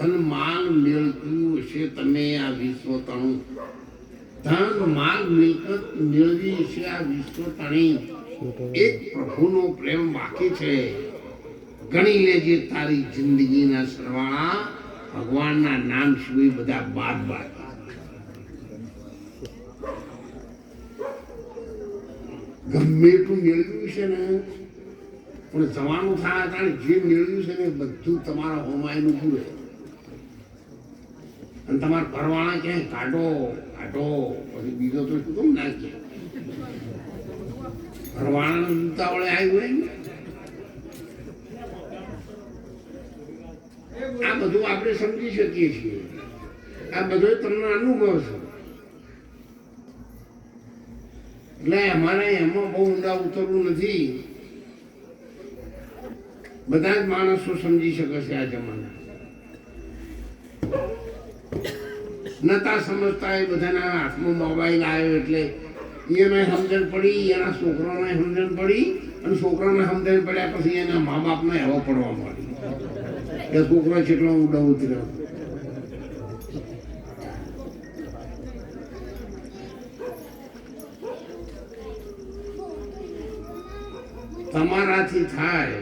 ધન માલ મેળવ્યું હશે તમે આ વિશ્વ તણું, ધન માલ મિલકત મેળવી હશે આ વિશ્વ તણી, એક પ્રભુનો પ્રેમ બાકી છે. ગણી લેજે તારી જિંદગીના સરવાળા, ભગવાનના નામ સિવાય બધા બાદ બાકી. ગમે એટલું મેળવ્યું છે ને, પણ જવાનું થાય ત્યારે જે મેળવ્યું છે ને બધું તમારા હોમાયનું પૂરે. અને તમારા ઘરવાળા ક્યાંય કાઢો કાઢો પછી બીજો તો શું કેમ નાખીએ, ઘરવાળાને ઉતાવળે આવ્યું હોય ને. આ બધું આપણે સમજી શકીએ છીએ, આ બધો તમને અનુભવ છે. એટલે અમારે એમાં બહુ ઊંડા ઉતરવું નથી. બધા જ માણસો સમજી શકે છે આ જમાના. નતા સમજતા એ બધાના હાથમાં મોબાઈલ આવ્યો એટલે એને સમજણ પડી, એના છોકરાને સમજણ પડી, અને છોકરાને સમજણ પડ્યા પછી એના મા બાપને એવો પડવા માંડી કે છોકરો કેટલો ઊંડો ઉતર્યો. તમારાથી થાય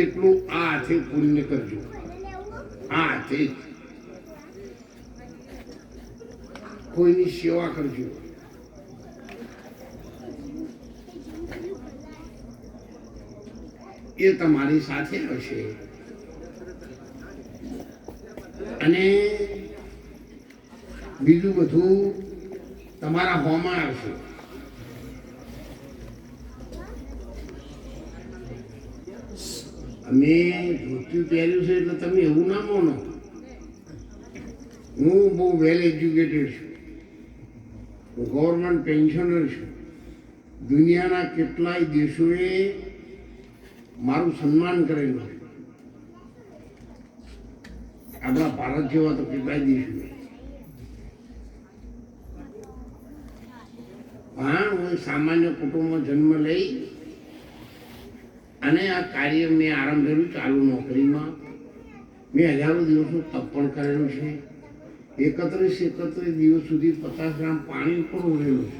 એટલું આ હાથે પુણ્ય કરજો. આ હાથે કોઈની સેવા કરજો. એ તમારી સાથે હશે અને બીજું બધું તમારા હોમાં આવશે. અમે ધોતિયું પહેર્યું છે એટલે તમે એવું ના માનો. હું બહુ વેલ એજ્યુકેટેડ છું, ગવર્મેન્ટ પેન્શનર છું. દુનિયાના કેટલાય દેશોએ મારું સન્માન કરેલું છે. આપણા ભારત જેવા તો કેટલાય દેશોએ. હા, હું સામાન્ય કુટુંબમાં જન્મ લઈ અને આ કાર્ય મેં આરંભ કર્યું. ચાલુ નોકરીમાં મેં હજારો દિવસનું તપ પણ કરેલું છે. 31 દિવસ સુધી 50 ગ્રામ પાણી પણ ઉડેલું છે.